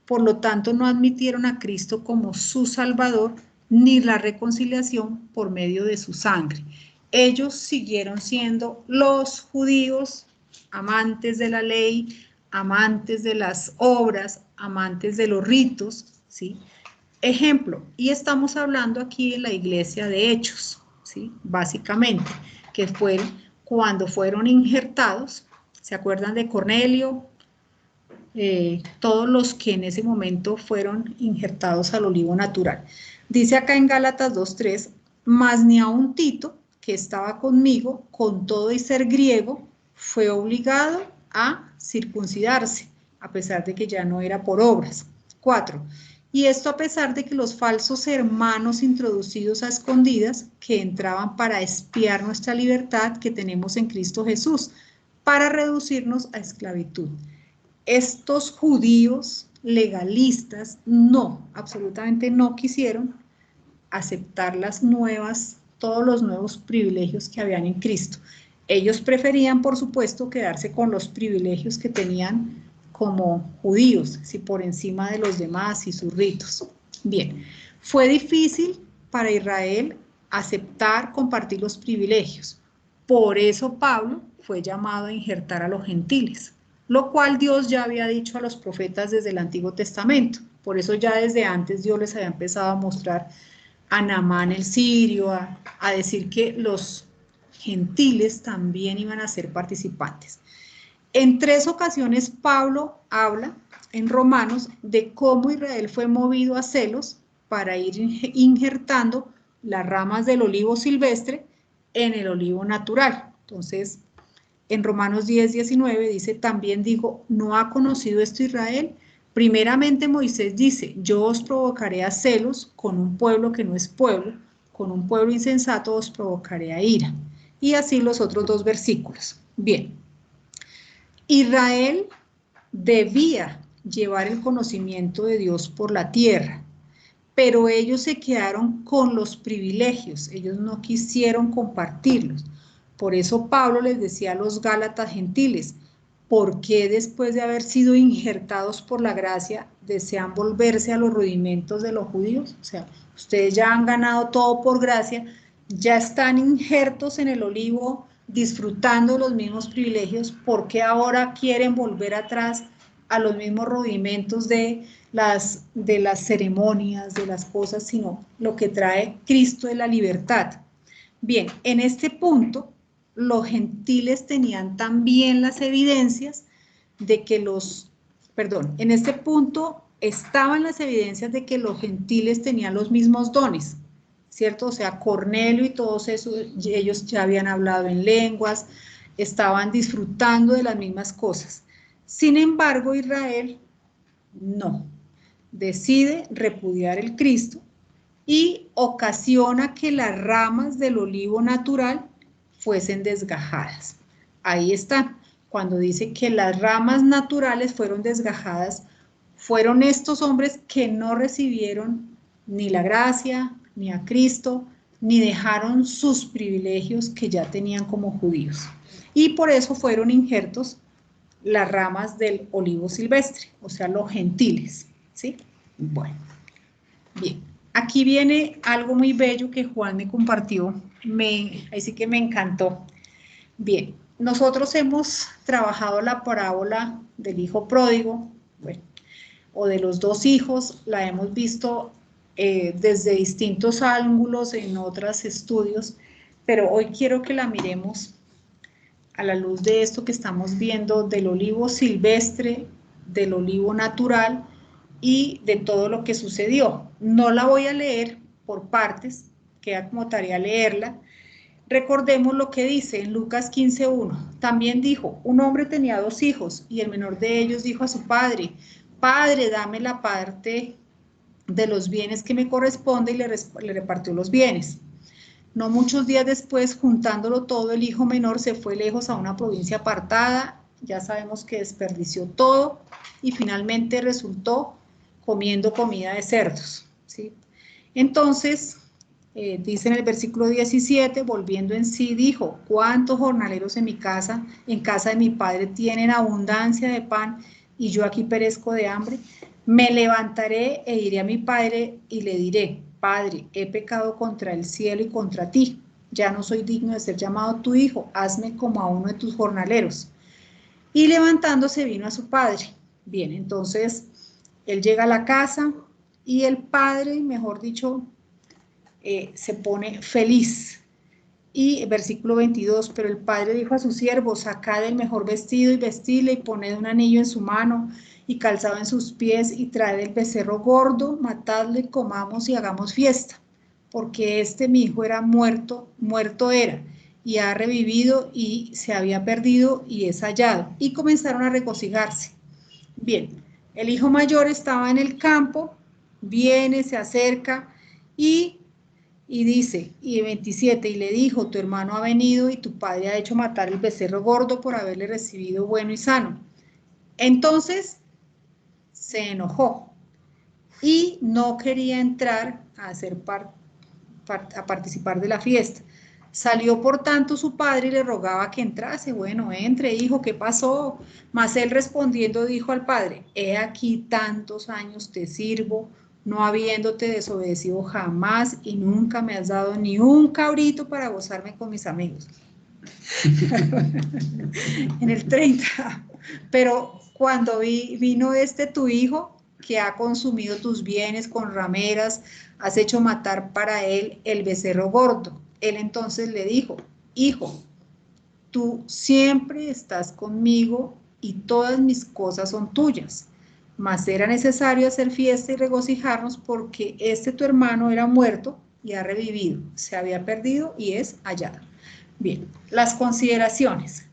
Speaker 1: Por lo tanto, no admitieron a Cristo como su Salvador, ni la reconciliación por medio de su sangre. Ellos siguieron siendo los judíos, amantes de la ley, amantes de las obras, amantes de los ritos, ¿sí? Ejemplo, y estamos hablando aquí en la iglesia de Hechos, ¿sí? Básicamente, que fue cuando fueron injertados, ¿se acuerdan de Cornelio? Todos los que en ese momento fueron injertados al olivo natural. Dice acá en Gálatas 2:3, mas ni aun Tito, que estaba conmigo, con todo y ser griego, fue obligado a circuncidarse, a pesar de que ya no era por obras. 4. Y esto a pesar de que los falsos hermanos introducidos a escondidas, que entraban para espiar nuestra libertad que tenemos en Cristo Jesús, para reducirnos a esclavitud. Estos judíos legalistas no, absolutamente no quisieron aceptar todos los nuevos privilegios que habían en Cristo. Ellos preferían, por supuesto, quedarse con los privilegios que tenían como judíos, si por encima de los demás y sus ritos. Bien, fue difícil para Israel aceptar, compartir los privilegios. Por eso Pablo fue llamado a injertar a los gentiles, lo cual Dios ya había dicho a los profetas desde el Antiguo Testamento. Por eso ya desde antes Dios les había empezado a mostrar a Naamán el sirio, a decir que los gentiles también iban a ser participantes. En 3 ocasiones Pablo habla en Romanos de cómo Israel fue movido a celos para ir injertando las ramas del olivo silvestre en el olivo natural. Entonces, en Romanos 10:19 dice, también digo, ¿no ha conocido esto Israel? Primeramente Moisés dice, yo os provocaré a celos con un pueblo que no es pueblo, con un pueblo insensato os provocaré a ira. Y así los otros 2 versículos. Bien, Israel debía llevar el conocimiento de Dios por la tierra, pero ellos se quedaron con los privilegios, ellos no quisieron compartirlos. Por eso Pablo les decía a los Gálatas gentiles, ¿por qué después de haber sido injertados por la gracia desean volverse a los rudimentos de los judíos? O sea, ustedes ya han ganado todo por gracia, ya están injertos en el olivo, disfrutando los mismos privilegios, ¿por qué ahora quieren volver atrás a los mismos rudimentos de las ceremonias, de las cosas, sino lo que trae Cristo es la libertad? Bien, en este punto, los gentiles tenían también las evidencias de que en este punto estaban las evidencias de que los gentiles tenían los mismos dones, ¿cierto? O sea, Cornelio y todos esos, ellos ya habían hablado en lenguas, estaban disfrutando de las mismas cosas. Sin embargo, Israel no, decide repudiar el Cristo y ocasiona que las ramas del olivo natural fuesen desgajadas. Ahí está, cuando dice que las ramas naturales fueron desgajadas, fueron estos hombres que no recibieron ni la gracia, ni a Cristo, ni dejaron sus privilegios que ya tenían como judíos. Y por eso fueron injertos las ramas del olivo silvestre, o sea, los gentiles, ¿sí? Bueno, bien. Aquí viene algo muy bello que Juan me compartió, ahí sí que me encantó. Bien, nosotros hemos trabajado la parábola del hijo pródigo, bueno, o de los 2 hijos, la hemos visto desde distintos ángulos en otros estudios, pero hoy quiero que la miremos a la luz de esto que estamos viendo del olivo silvestre, del olivo natural y de todo lo que sucedió. No la voy a leer por partes, queda como tarea leerla. Recordemos lo que dice en Lucas 15:1. También dijo, un hombre tenía 2 hijos y el menor de ellos dijo a su padre, Padre, dame la parte de los bienes que me corresponde, y le repartió los bienes. No muchos días después, juntándolo todo, el hijo menor se fue lejos a una provincia apartada, ya sabemos que desperdició todo y finalmente resultó comiendo comida de cerdos, ¿sí? Entonces, dice en el versículo 17, volviendo en sí, dijo, ¿cuántos jornaleros en casa de mi padre tienen abundancia de pan y yo aquí perezco de hambre? Me levantaré e iré a mi padre y le diré, Padre, he pecado contra el cielo y contra ti, ya no soy digno de ser llamado tu hijo, hazme como a uno de tus jornaleros. Y levantándose vino a su padre. Bien, entonces él llega a la casa y el padre, mejor dicho, se pone feliz. Y versículo 22, pero el padre dijo a sus siervos, sacad el mejor vestido y vestidle y poned un anillo en su mano y calzado en sus pies y traed el becerro gordo, matadle, comamos y hagamos fiesta, porque este mi hijo era muerto, muerto era, y ha revivido y se había perdido y es hallado. Y comenzaron a regocijarse. Bien, el hijo mayor estaba en el campo, viene, se acerca y dice, y 27, y le dijo, tu hermano ha venido y tu padre ha hecho matar el becerro gordo por haberle recibido bueno y sano. Entonces se enojó y no quería entrar a participar de la fiesta. Salió por tanto su padre y le rogaba que entrase. Bueno, entre, hijo, ¿qué pasó? Mas él respondiendo dijo al padre, he aquí tantos años te sirvo, no habiéndote desobedecido jamás y nunca me has dado ni un cabrito para gozarme con mis amigos. En el 30, pero cuando vino tu hijo, que ha consumido tus bienes con rameras, has hecho matar para él el becerro gordo. Él entonces le dijo, hijo, tú siempre estás conmigo y todas mis cosas son tuyas, mas era necesario hacer fiesta y regocijarnos porque tu hermano era muerto y ha revivido, se había perdido y es hallado. Bien, las consideraciones.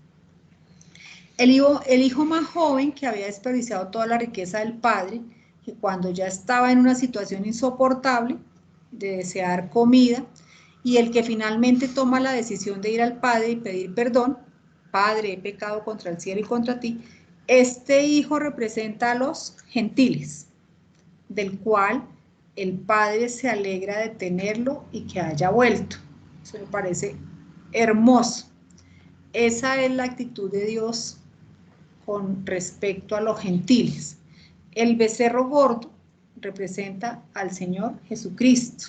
Speaker 1: El hijo más joven, que había desperdiciado toda la riqueza del padre, que cuando ya estaba en una situación insoportable de desear comida, y el que finalmente toma la decisión de ir al padre y pedir perdón, Padre, he pecado contra el cielo y contra ti, este hijo representa a los gentiles, del cual el padre se alegra de tenerlo y que haya vuelto. Eso me parece hermoso. Esa es la actitud de Dios con respecto a los gentiles. El becerro gordo representa al Señor Jesucristo.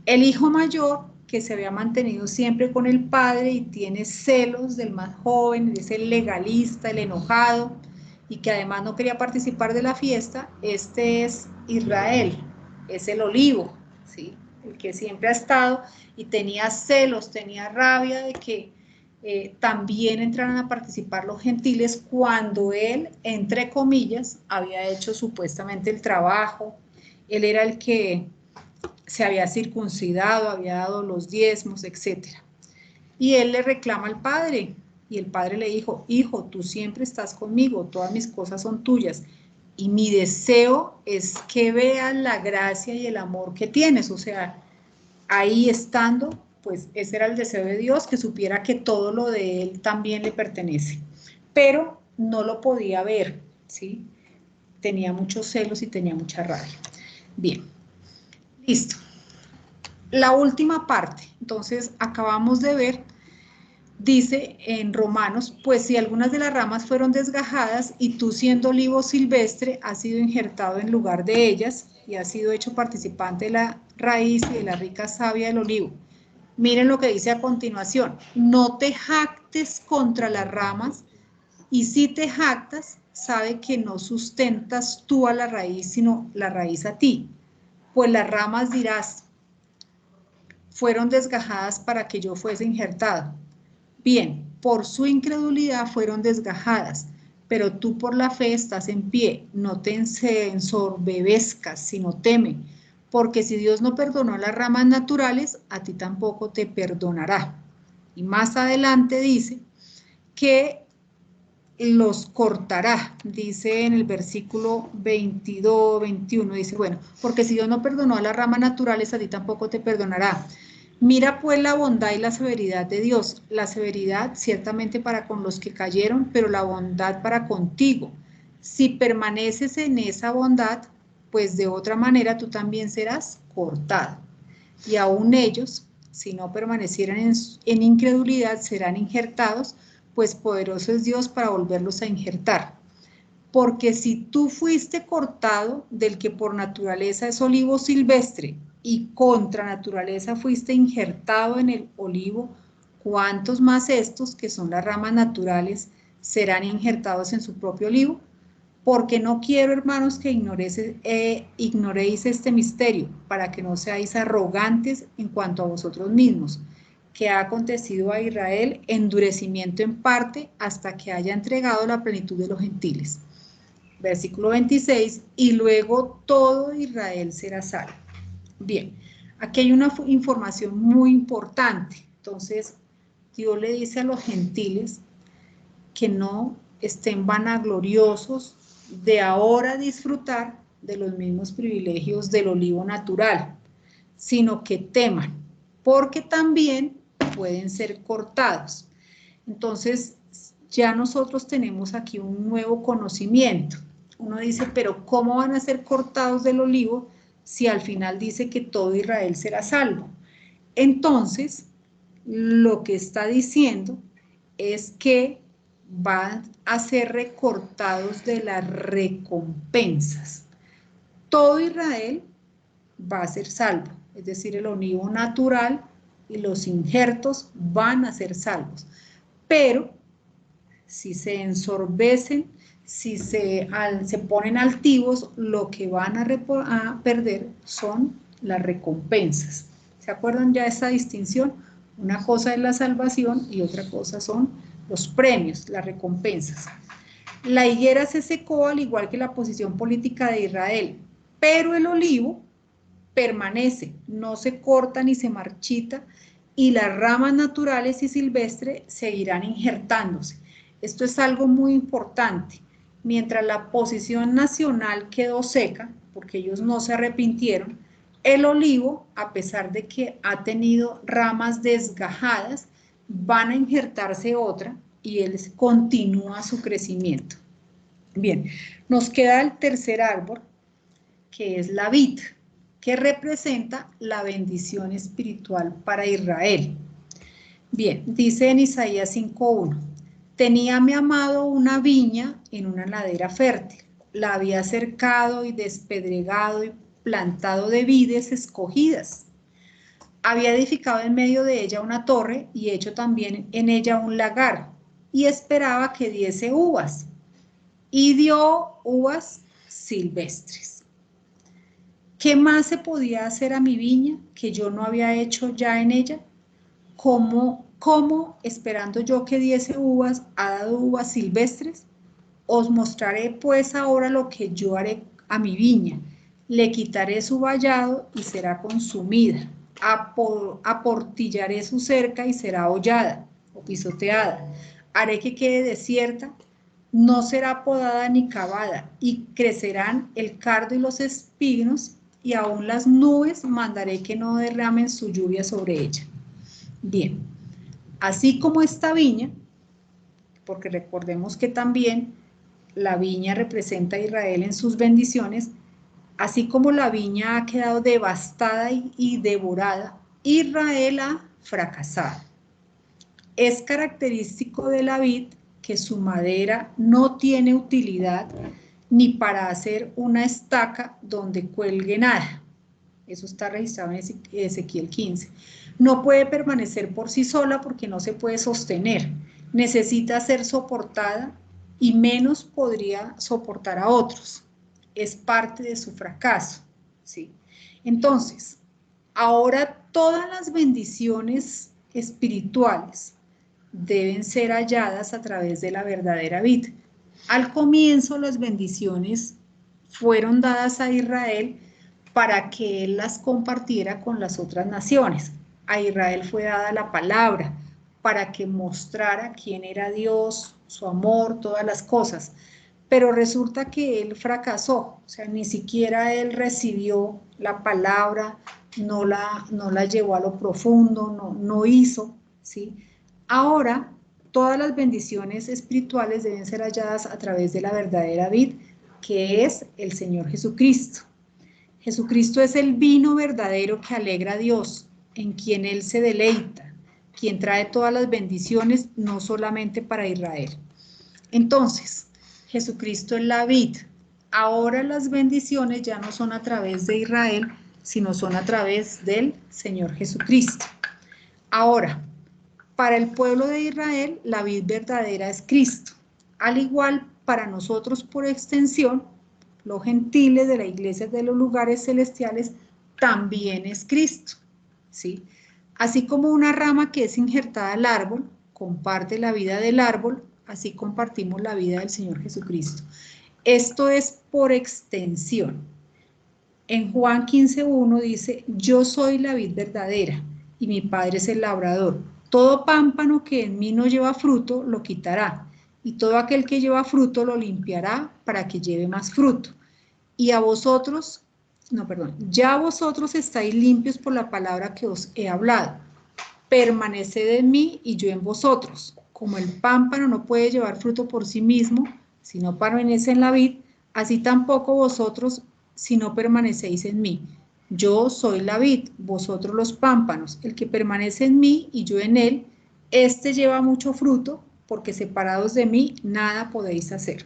Speaker 1: El hijo mayor, que se había mantenido siempre con el padre y tiene celos del más joven, es el legalista, el enojado, y que además no quería participar de la fiesta, este es Israel, es el olivo, ¿sí? El que siempre ha estado y tenía celos, tenía rabia de que también entraran a participar los gentiles cuando él, entre comillas, había hecho supuestamente el trabajo, él era el que se había circuncidado, había dado los diezmos, etc. Y él le reclama al padre, y el padre le dijo, hijo, tú siempre estás conmigo, todas mis cosas son tuyas, y mi deseo es que veas la gracia y el amor que tienes, o sea, ahí estando, pues ese era el deseo de Dios, que supiera que todo lo de él también le pertenece, pero no lo podía ver, ¿sí? Tenía muchos celos y tenía mucha rabia. Bien, listo. La última parte, entonces acabamos de ver, dice en Romanos, pues si algunas de las ramas fueron desgajadas y tú siendo olivo silvestre has sido injertado en lugar de ellas y has sido hecho participante de la raíz y de la rica savia del olivo. Miren lo que dice a continuación, no te jactes contra las ramas y si te jactas, sabe que no sustentas tú a la raíz, sino la raíz a ti. Pues las ramas dirás, fueron desgajadas para que yo fuese injertado. Bien, por su incredulidad fueron desgajadas, pero tú por la fe estás en pie, no te ensoberbezcas, sino teme, porque si Dios no perdonó a las ramas naturales, a ti tampoco te perdonará. Y más adelante dice que los cortará, dice en el versículo 22, 21, dice, bueno, porque si Dios no perdonó a las ramas naturales, a ti tampoco te perdonará. Mira pues la bondad y la severidad de Dios, la severidad ciertamente para con los que cayeron, pero la bondad para contigo. Si permaneces en esa bondad, pues de otra manera tú también serás cortado. Y aún ellos, si no permanecieran en incredulidad, serán injertados, pues poderoso es Dios para volverlos a injertar. Porque si tú fuiste cortado del que por naturaleza es olivo silvestre y contra naturaleza fuiste injertado en el olivo, ¿cuántos más estos, que son las ramas naturales, serán injertados en su propio olivo? Porque no quiero, hermanos, que ignoréis este misterio, para que no seáis arrogantes en cuanto a vosotros mismos, que ha acontecido a Israel endurecimiento en parte hasta que haya entregado la plenitud de los gentiles. Versículo 26, y luego todo Israel será salvo. Bien, aquí hay una información muy importante. Entonces, Dios le dice a los gentiles que no estén vanagloriosos de ahora disfrutar de los mismos privilegios del olivo natural, sino que teman, porque también pueden ser cortados. Entonces, ya nosotros tenemos aquí un nuevo conocimiento. Uno dice, pero ¿cómo van a ser cortados del olivo si al final dice que todo Israel será salvo? Entonces, lo que está diciendo es que van a ser recortados de las recompensas. Todo Israel va a ser salvo, es decir, el olivo natural y los injertos van a ser salvos. Pero si se ensorbecen, si se ponen altivos, lo que van a perder son las recompensas. ¿Se acuerdan ya de esa distinción? Una cosa es la salvación y otra cosa son los premios, las recompensas. La higuera se secó al igual que la posición política de Israel, pero el olivo permanece, no se corta ni se marchita, y las ramas naturales y silvestres seguirán injertándose. Esto es algo muy importante. Mientras la posición nacional quedó seca, porque ellos no se arrepintieron, el olivo, a pesar de que ha tenido ramas desgajadas, van a injertarse otra y él continúa su crecimiento. Bien, nos queda el tercer árbol, que es la vid, que representa la bendición espiritual para Israel. Bien, dice en Isaías 5:1, tenía mi amado una viña en una ladera fértil, la había cercado y despedregado y plantado de vides escogidas. Había edificado en medio de ella una torre y hecho también en ella un lagar, y esperaba que diese uvas, y dio uvas silvestres. ¿Qué más se podía hacer a mi viña que yo no había hecho ya en ella? ¿Cómo esperando yo que diese uvas, ha dado uvas silvestres? Os mostraré pues ahora lo que yo haré a mi viña. Le quitaré su vallado y será consumida. Aportillaré su cerca y será hollada o pisoteada. Haré que quede desierta, no será podada ni cavada, y crecerán el cardo y los espinos, y aún las nubes mandaré que no derramen su lluvia sobre ella. Bien, así como esta viña, porque recordemos que también la viña representa a Israel en sus bendiciones, así como la viña ha quedado devastada y devorada, Israel ha fracasado. Es característico de la vid que su madera no tiene utilidad ni para hacer una estaca donde cuelgue nada. Eso está registrado en Ezequiel 15. No puede permanecer por sí sola porque no se puede sostener. Necesita ser soportada y menos podría soportar a otros. Es parte de su fracaso, ¿sí? Entonces, ahora todas las bendiciones espirituales deben ser halladas a través de la verdadera vid. Al comienzo las bendiciones fueron dadas a Israel para que él las compartiera con las otras naciones. A Israel fue dada la palabra para que mostrara quién era Dios, su amor, todas las cosas. Pero resulta que él fracasó, o sea, ni siquiera él recibió la palabra, no la llevó a lo profundo, no hizo, ¿sí? Ahora, todas las bendiciones espirituales deben ser halladas a través de la verdadera vid, que es el Señor Jesucristo. Jesucristo es el vino verdadero que alegra a Dios, en quien Él se deleita, quien trae todas las bendiciones, no solamente para Israel. Entonces, Jesucristo es la vid. Ahora las bendiciones ya no son a través de Israel, sino son a través del Señor Jesucristo. Ahora, para el pueblo de Israel, la vid verdadera es Cristo. Al igual, para nosotros, por extensión, los gentiles de la iglesia de los lugares celestiales, también es Cristo, ¿sí? Así como una rama que es injertada al árbol, comparte la vida del árbol, así compartimos la vida del Señor Jesucristo. Esto es por extensión. En Juan 15:1 dice, yo soy la vid verdadera y mi Padre es el labrador. Todo pámpano que en mí no lleva fruto, lo quitará, y todo aquel que lleva fruto lo limpiará para que lleve más fruto. Y a vosotros, no, perdón, ya vosotros estáis limpios por la palabra que os he hablado. Permaneced en mí y yo en vosotros. Como el pámpano no puede llevar fruto por sí mismo, si no permanece en la vid, así tampoco vosotros si no permanecéis en mí. Yo soy la vid, vosotros los pámpanos. El que permanece en mí y yo en él, este lleva mucho fruto, porque separados de mí nada podéis hacer.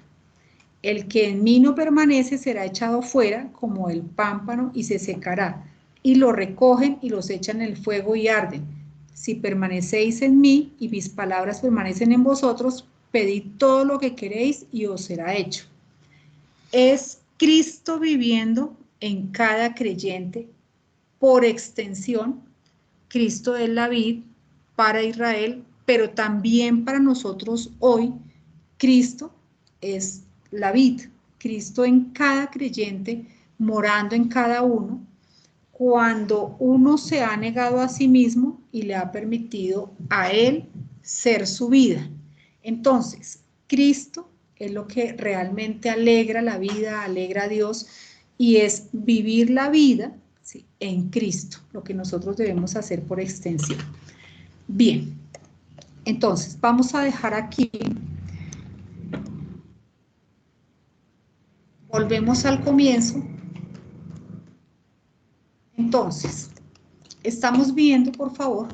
Speaker 1: El que en mí no permanece será echado fuera como el pámpano y se secará, y lo recogen y los echan en el fuego y arden. Si permanecéis en mí y mis palabras permanecen en vosotros, pedid todo lo que queréis y os será hecho. Es Cristo viviendo en cada creyente. Por extensión, Cristo es la vid para Israel, pero también para nosotros hoy, Cristo es la vid. Cristo en cada creyente, morando en cada uno, cuando uno se ha negado a sí mismo y le ha permitido a Él ser su vida. Entonces, Cristo es lo que realmente alegra la vida, alegra a Dios, y es vivir la vida, ¿sí?, en Cristo, lo que nosotros debemos hacer por extensión. Bien, entonces vamos a dejar aquí, volvemos al comienzo. Entonces, estamos viendo, por favor,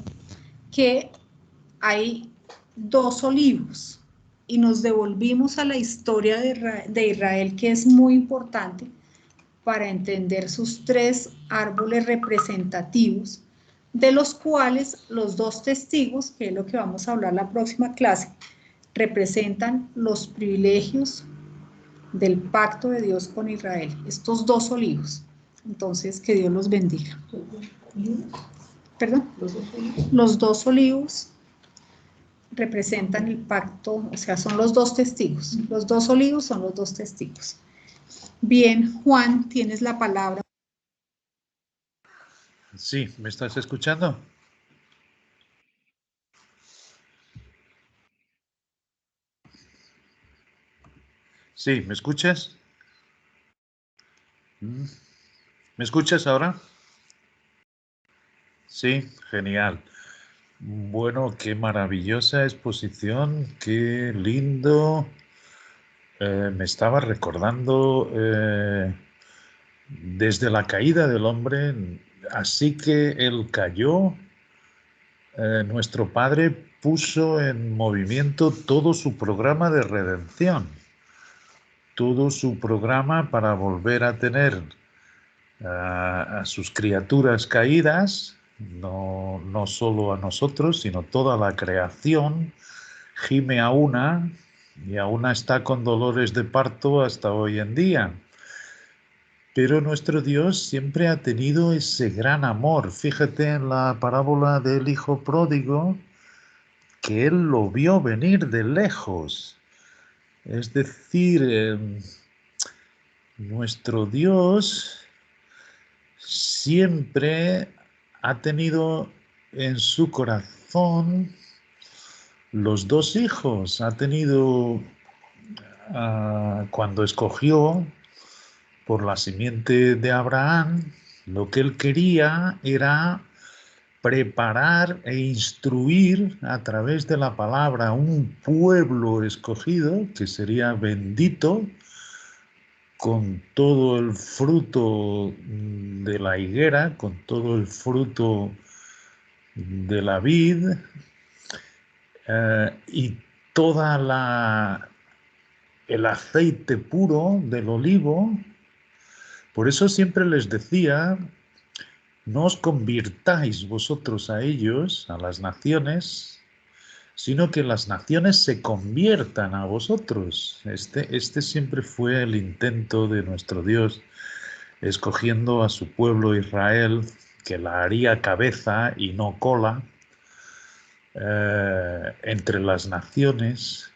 Speaker 1: que hay dos olivos y nos devolvimos a la historia de Israel, que es muy importante para entender sus tres árboles representativos, de los cuales los dos testigos, que es lo que vamos a hablar la próxima clase, representan los privilegios del pacto de Dios con Israel, estos dos olivos. Entonces, que Dios los bendiga. ¿Perdón? Los dos olivos representan el pacto, o sea, son los dos testigos. Los dos olivos son los dos testigos. Bien, Juan, tienes la palabra.
Speaker 2: Sí, ¿me estás escuchando? Sí, ¿me escuchas? ¿Me escuchas ahora? Sí, genial. Bueno, qué maravillosa exposición, qué lindo. Me estaba recordando desde la caída del hombre, así que él cayó, nuestro Padre puso en movimiento todo su programa de redención, todo su programa para volver a tener a sus criaturas caídas, no solo a nosotros, sino toda la creación, gime a una y a una está con dolores de parto hasta hoy en día. Pero nuestro Dios siempre ha tenido ese gran amor. Fíjate en la parábola del hijo pródigo, que él lo vio venir de lejos. Es decir, nuestro Dios siempre ha tenido en su corazón los dos hijos. Ha tenido, cuando escogió por la simiente de Abraham, lo que él quería era preparar e instruir a través de la palabra un pueblo escogido que sería bendito con todo el fruto de la higuera, con todo el fruto de la vid y toda el aceite puro del olivo. Por eso siempre les decía, no os convirtáis vosotros a ellos, a las naciones, sino que las naciones se conviertan a vosotros. Este siempre fue el intento de nuestro Dios, escogiendo a su pueblo Israel, que la haría cabeza y no cola, entre las naciones,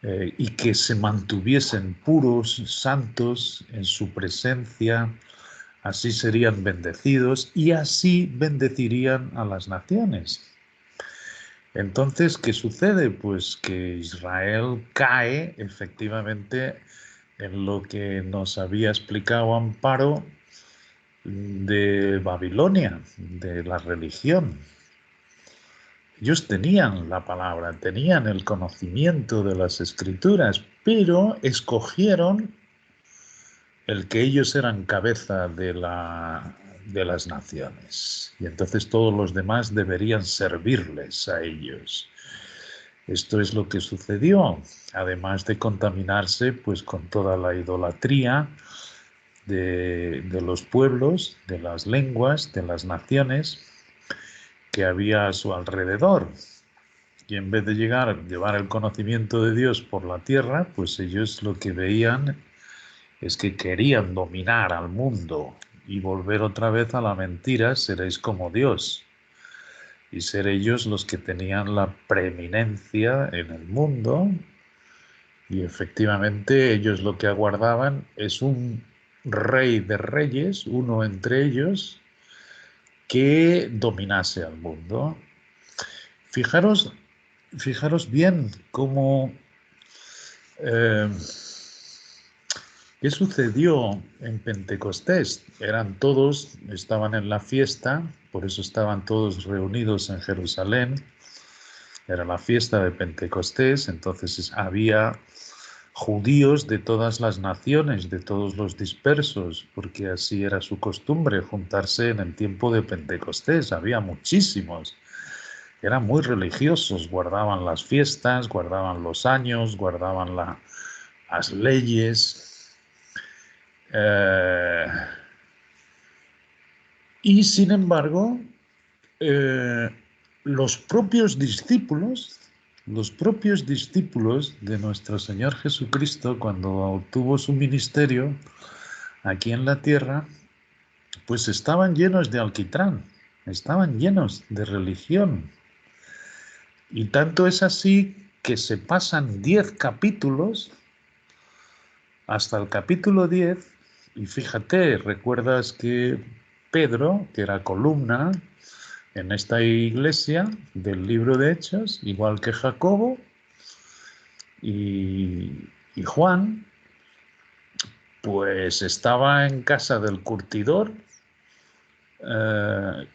Speaker 2: y que se mantuviesen puros, santos en su presencia. Así serían bendecidos y así bendecirían a las naciones. Entonces, ¿qué sucede? Pues que Israel cae efectivamente en lo que nos había explicado Amparo de Babilonia, de la religión. Ellos tenían la palabra, tenían el conocimiento de las escrituras, pero escogieron el que ellos eran cabeza de las naciones. Y entonces todos los demás deberían servirles a ellos. Esto es lo que sucedió, además de contaminarse pues con toda la idolatría de los pueblos, de las lenguas, de las naciones que había a su alrededor. Y en vez de llevar el conocimiento de Dios por la tierra, pues ellos lo que veían es que querían dominar al mundo y volver otra vez a la mentira, seréis como Dios. Y ser ellos los que tenían la preeminencia en el mundo. Y efectivamente ellos lo que aguardaban es un rey de reyes, uno entre ellos, que dominase al mundo. Fijaros bien cómo ¿qué sucedió en Pentecostés? Estaban en la fiesta, por eso estaban todos reunidos en Jerusalén. Era la fiesta de Pentecostés, entonces había judíos de todas las naciones, de todos los dispersos, porque así era su costumbre juntarse en el tiempo de Pentecostés. Había muchísimos. Eran muy religiosos, guardaban las fiestas, guardaban los años, guardaban las leyes. Y sin embargo, los propios discípulos de nuestro Señor Jesucristo, cuando tuvo su ministerio aquí en la tierra, pues estaban llenos de alquitrán, estaban llenos de religión. Y tanto es así que se pasan 10 capítulos hasta el capítulo 10, y fíjate, recuerdas que Pedro, que era columna en esta iglesia del libro de Hechos, igual que Jacobo y Juan, pues estaba en casa del curtidor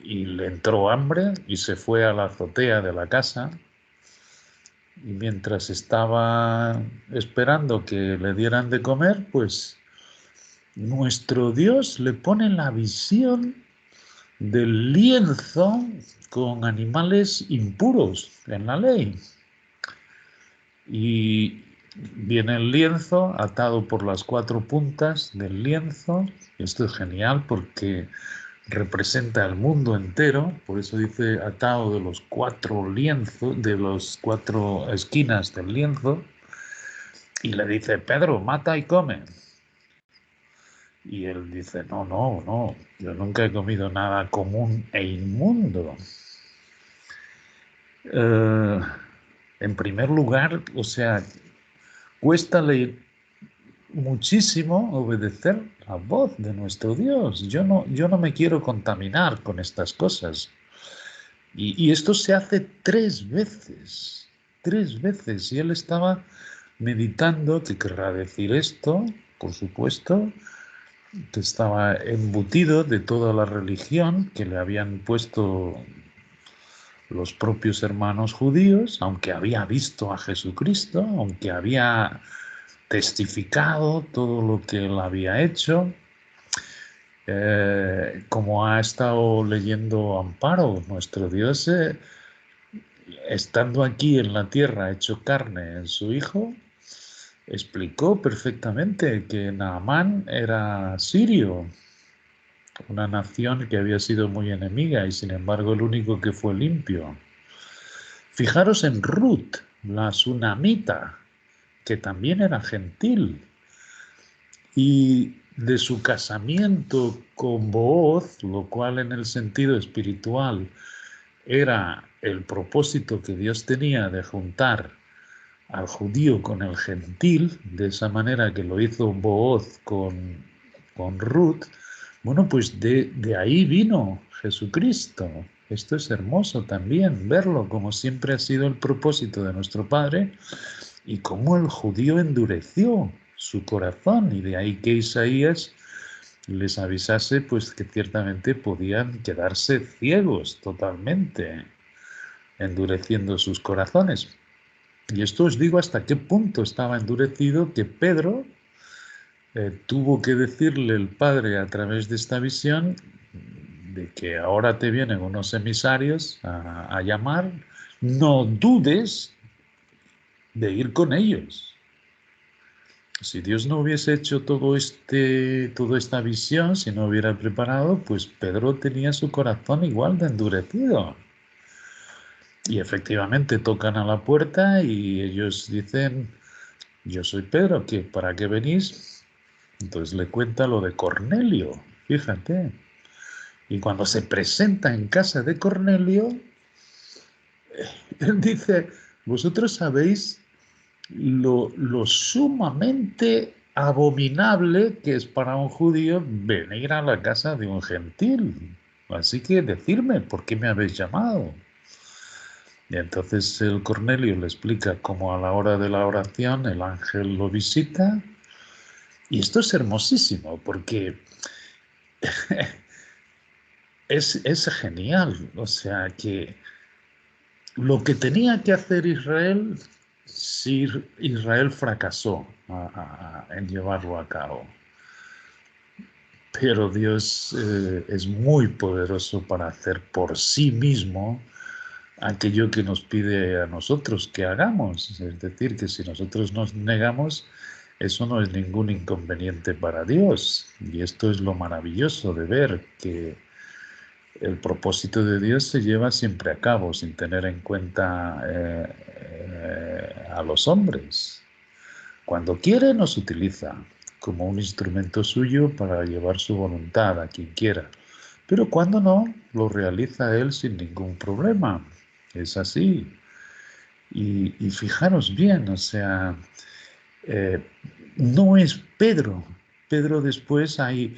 Speaker 2: y le entró hambre y se fue a la azotea de la casa. Y mientras estaba esperando que le dieran de comer, pues nuestro Dios le pone la visión del lienzo con animales impuros en la ley. Y viene el lienzo atado por las 4 puntas del lienzo. Esto es genial porque representa el mundo entero, por eso dice atado de los 4 lienzos, de las 4 esquinas del lienzo, y le dice: Pedro, mata y come. Y él dice: no, yo nunca he comido nada común e inmundo. En primer lugar, o sea, cuesta muchísimo obedecer la voz de nuestro Dios. Yo no me quiero contaminar con estas cosas. Y esto se hace 3 veces, 3 veces. Y él estaba meditando qué querrá decir esto, por supuesto, que estaba embutido de toda la religión que le habían puesto los propios hermanos judíos, aunque había visto a Jesucristo, aunque había testificado todo lo que él había hecho. Como ha estado leyendo Amparo, nuestro Dios, estando aquí en la tierra, hecho carne en su Hijo, explicó perfectamente que Naamán era sirio, una nación que había sido muy enemiga y sin embargo el único que fue limpio. Fijaros en Ruth, la sunamita, que también era gentil, y de su casamiento con Booz, lo cual en el sentido espiritual era el propósito que Dios tenía de juntar al judío con el gentil, de esa manera que lo hizo Booz con Ruth. Bueno, pues de ahí vino Jesucristo. Esto es hermoso también, verlo como siempre ha sido el propósito de nuestro Padre y cómo el judío endureció su corazón, y de ahí que Isaías les avisase pues que ciertamente podían quedarse ciegos totalmente, endureciendo sus corazones. Y esto os digo hasta qué punto estaba endurecido que Pedro tuvo que decirle el Padre a través de esta visión de que ahora te vienen unos emisarios a llamar, no dudes de ir con ellos. Si Dios no hubiese hecho toda esta visión, si no hubiera preparado, pues Pedro tenía su corazón igual de endurecido. Y efectivamente tocan a la puerta y ellos dicen, yo soy Pedro, ¿para qué venís? Entonces le cuenta lo de Cornelio, fíjate. Y cuando se presenta en casa de Cornelio, él dice, vosotros sabéis lo sumamente abominable que es para un judío venir a la casa de un gentil. Así que decirme, ¿por qué me habéis llamado? Y entonces el Cornelio le explica cómo a la hora de la oración el ángel lo visita. Y esto es hermosísimo porque es genial. O sea que lo que tenía que hacer Israel, si Israel fracasó en llevarlo a cabo. Pero Dios es muy poderoso para hacer por sí mismo aquello que nos pide a nosotros que hagamos. Es decir, que si nosotros nos negamos, eso no es ningún inconveniente para Dios. Y esto es lo maravilloso de ver que el propósito de Dios se lleva siempre a cabo sin tener en cuenta a los hombres. Cuando quiere nos utiliza como un instrumento suyo para llevar su voluntad a quien quiera, pero cuando no, lo realiza él sin ningún problema. Es así. Y fijaros bien, o sea, no es Pedro. Pedro después hay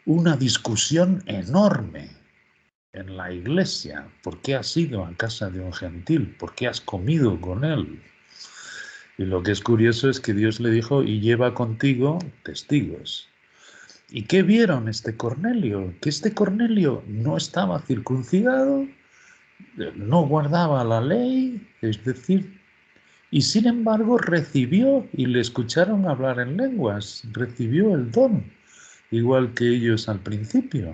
Speaker 2: una discusión enorme en la iglesia. ¿Por qué has ido a casa de un gentil? ¿Por qué has comido con él? Y lo que es curioso es que Dios le dijo, y lleva contigo testigos. ¿Y qué vieron este Cornelio? Que este Cornelio no estaba circuncidado, no guardaba la ley, es decir, y sin embargo recibió y le escucharon hablar en lenguas, recibió el don, igual que ellos al principio.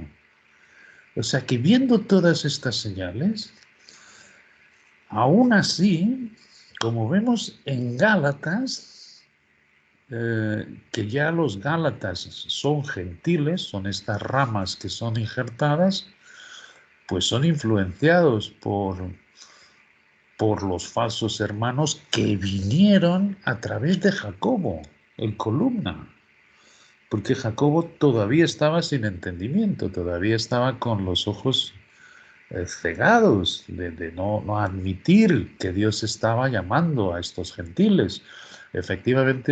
Speaker 2: O sea que viendo todas estas señales, aún así, como vemos en Gálatas, que ya los Gálatas son gentiles, son estas ramas que son injertadas, pues son influenciados por los falsos hermanos que vinieron a través de Jacobo, el columna. Porque Jacobo todavía estaba sin entendimiento, todavía estaba con los ojos cegados de no admitir que Dios estaba llamando a estos gentiles. Efectivamente,